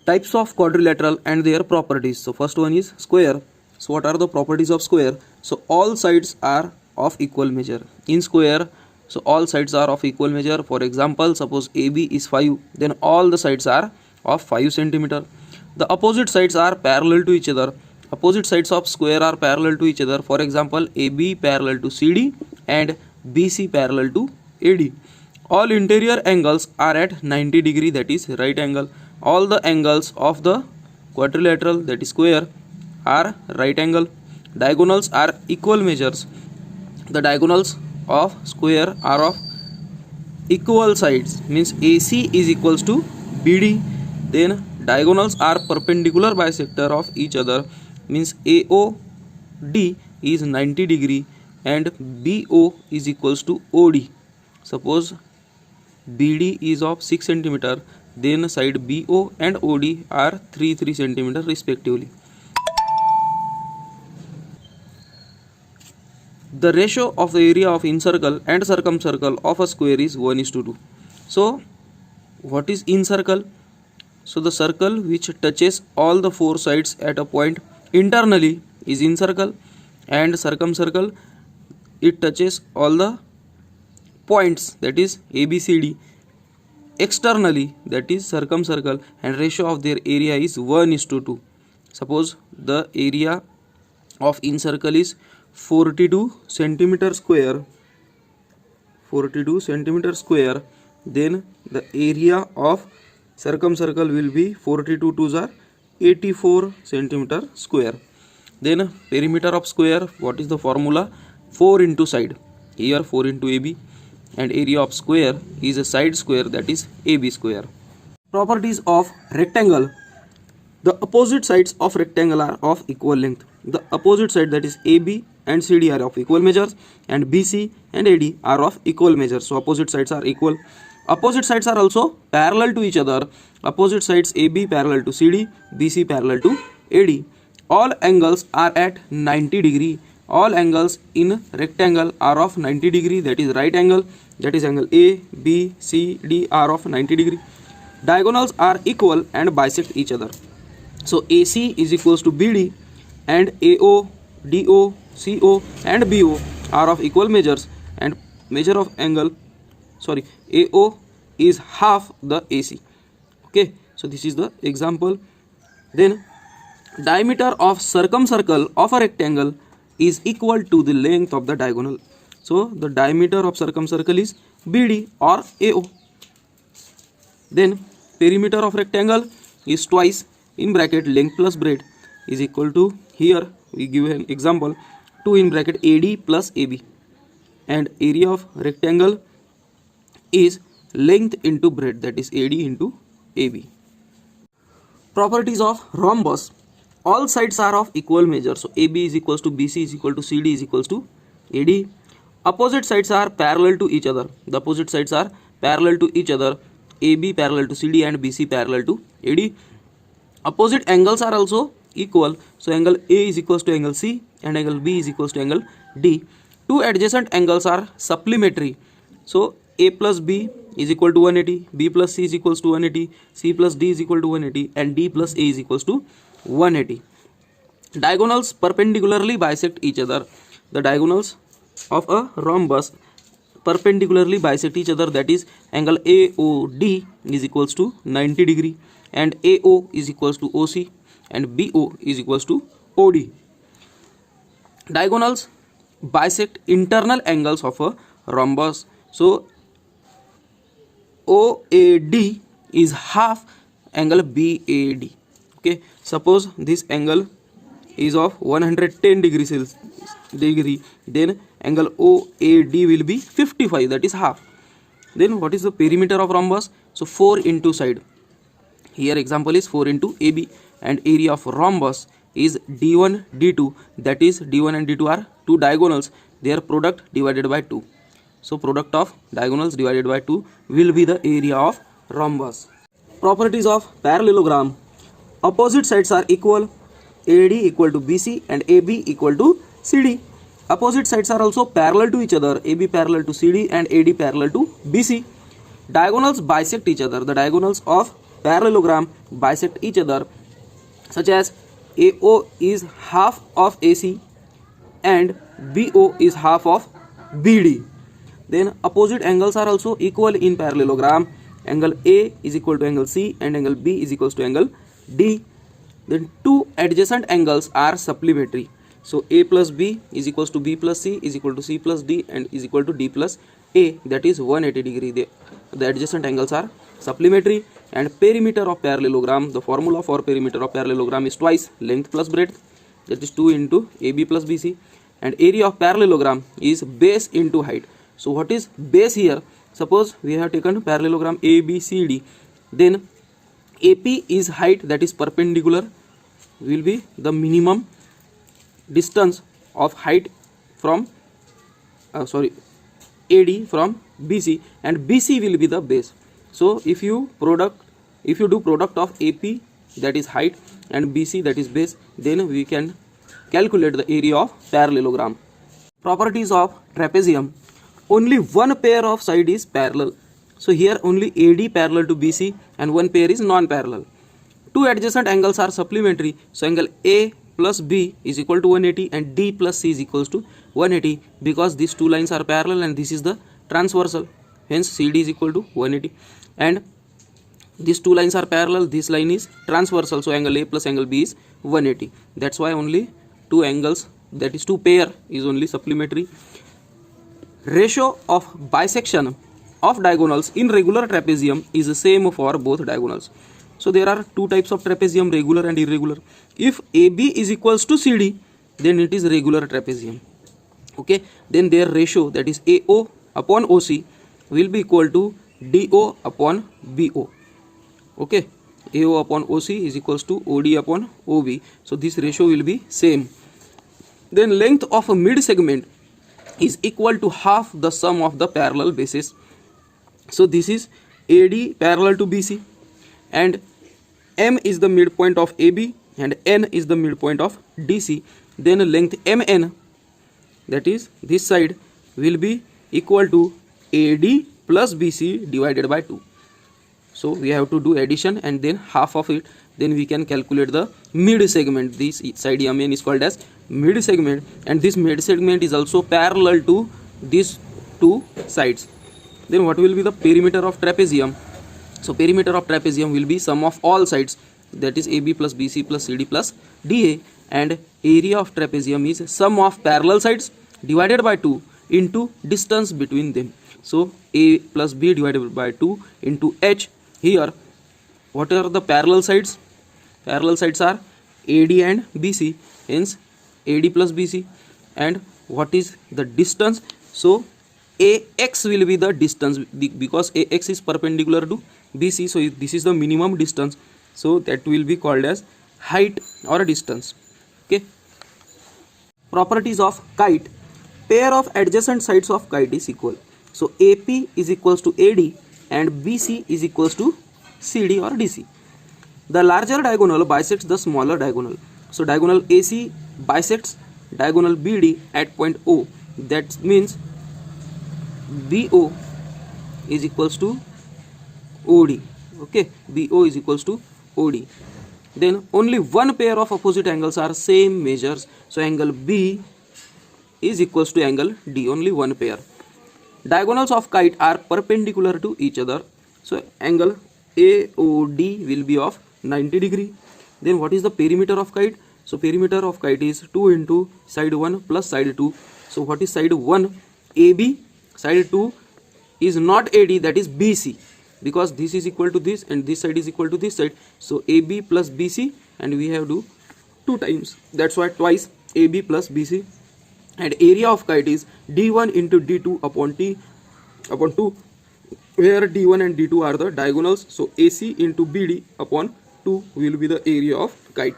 Types of quadrilateral and their properties. So first one is square. So what are the properties of square? So all sides are of equal measure. In square, so all sides are of equal measure. For example, suppose AB is 5, then all the sides are of 5 centimeter. The opposite sides are parallel to each other. Opposite sides of square are parallel to each other. For example, AB parallel to CD and BC parallel to AD. All interior angles are at 90 degree, that is right angle. All the angles of the quadrilateral, that is square, are right angle. Diagonals are equal measures. The diagonals of square are of equal sides, means AC is equals to BD. Then diagonals are perpendicular bisector of each other, means AOD is 90 degree and BO is equals to OD. Suppose BD is of 6 centimeter, then side BO and OD are 3 centimeter respectively. The ratio of the area of incircle and circumcircle of a square is 1:2. So what is incircle? So the circle which touches all the four sides at a point internally is incircle, and circumcircle, it touches all the points, that is ABCD, externally, that is circumcircle, and ratio of their area is 1:2. Suppose the area of incircle is 42 centimeter square, 42 centimeter square, then the area of circumcircle will be 42 twos are 84 centimeter square. Then perimeter of square, what is the formula? 4 into side, here 4 into AB, and area of square is a side square, that is AB square. Properties of rectangle. The opposite sides of rectangle are of equal length. The opposite side, that is AB and CD, are of equal measures, and BC and AD are of equal measures. So opposite sides are equal. Opposite sides are also parallel to each other. Opposite sides AB parallel to CD, BC parallel to AD. All angles are at 90 degree. All angles in rectangle are of 90 degree, that is right angle, that is angle A, B, C, D are of 90 degree. Diagonals are equal and bisect each other. So AC is equals to BD, and AO, DO, CO and BO are of equal measures, and measure of angle, AO is half the AC. Okay, so this is the example. Then diameter of circumcircle of a rectangle is equal to the length of the diagonal. So the diameter of circumcircle is BD or AO. Then perimeter of rectangle is twice in bracket length plus breadth is equal to, here we give an example, 2 in bracket AD plus AB, and area of rectangle is length into breadth, that is AD into AB. Properties of rhombus. All sides are of equal measure. So AB is equals to BC is equal to CD is equals to AD. Opposite sides are parallel to each other. The opposite sides are parallel to each other. AB parallel to CD and BC parallel to AD. Opposite angles are also equal. So angle A is equals to angle C and angle B is equals to angle D. Two adjacent angles are supplementary. So A plus B is equal to 180, B plus C is equals to 180, C plus D is equal to 180, and D plus A is equals to 180. Diagonals perpendicularly bisect each other. The diagonals of a rhombus perpendicularly bisect each other, that is angle AOD is equals to 90 degree, and AO is equals to OC, and BO is equals to OD. Diagonals bisect internal angles of a rhombus. So OAD is half angle BAD. Okay, suppose this angle is of 110 degree, then angle OAD will be 55, that is half. Then what is the perimeter of rhombus? So 4 into side, here example is 4 into AB, and area of rhombus is D1 D2, that is D1 and D2 are two diagonals, their product divided by 2. So product of diagonals divided by 2 will be the area of rhombus. Properties of parallelogram. Opposite sides are equal. AD equal to BC and AB equal to CD. Opposite sides are also parallel to each other. AB parallel to CD and AD parallel to BC. Diagonals bisect each other. The diagonals of parallelogram bisect each other, such as AO is half of AC and BO is half of BD. Then opposite angles are also equal in parallelogram. Angle A is equal to angle C and angle B is equals to angle D. Then two adjacent angles are supplementary. So A plus B is equals to B plus C is equal to C plus D and is equal to D plus A, that is 180 degree. The adjacent angles are supplementary. And perimeter of parallelogram, the formula for perimeter of parallelogram is twice length plus breadth, that is 2 into AB plus BC. And area of parallelogram is base into height. So what is base here? Suppose we have taken parallelogram ABCD, then AP is height, that is perpendicular, will be the minimum distance of height from AD from BC, and BC will be the base. So if you do product of AP, that is height, and BC, that is base, then we can calculate the area of parallelogram. Properties of trapezium. Only one pair of side is parallel. So here only AD parallel to BC and one pair is non-parallel. Two adjacent angles are supplementary. So angle A plus B is equal to 180 and D plus C is equals to 180, because these two lines are parallel and this is the transversal. Hence CD is equal to 180. And these two lines are parallel, this line is transversal, so angle A plus angle B is 180. That's why only two angles, that is two pair, is only supplementary. Ratio of bisection of diagonals in regular trapezium is the same for both diagonals. So there are two types of trapezium, regular and irregular. If AB is equals to CD, then it is regular trapezium. Okay, then their ratio, that is AO upon OC, will be equal to DO upon BO. Okay, AO upon OC is equals to OD upon OB. So this ratio will be same. Then length of a mid segment is equal to half the sum of the parallel bases. So this is AD parallel to BC, and M is the midpoint of AB and N is the midpoint of DC. Then length MN, that is this side, will be equal to AD plus BC divided by 2. So we have to do addition and then half of it, then we can calculate the mid segment. This side MN is called as mid segment, and this mid segment is also parallel to these two sides. Then what will be the perimeter of trapezium? So perimeter of trapezium will be sum of all sides, that is AB plus BC plus CD plus DA, and area of trapezium is sum of parallel sides divided by 2 into distance between them. So A plus B divided by 2 into H. Here what are the parallel sides? Parallel sides are AD and BC, hence AD plus BC. And what is the distance? So AX will be the distance, because AX is perpendicular to BC, so this is the minimum distance, so that will be called as height or distance. Okay. Properties of kite. Pair of adjacent sides of kite is equal. So AP is equals to AD and BC is equals to CD or DC. The larger diagonal bisects the smaller diagonal. So diagonal AC bisects diagonal BD at point O. That means BO is equals to OD. Okay, BO is equals to OD. Then only one pair of opposite angles are same measures. So angle B is equals to angle D, only one pair. Diagonals of kite are perpendicular to each other. So angle AOD will be of 90 degree. Then what is the perimeter of kite? So perimeter of kite is 2 into side 1 plus side 2. So what is side 1? AB. Side 2 is not AD, that is BC, because this is equal to this and this side is equal to this side. So AB plus BC, and we have to 2 times, that's why twice AB plus BC. And area of kite is D1 into D2 upon T upon 2, where D1 and D2 are the diagonals. So AC into BD upon 2 will be the area of kite.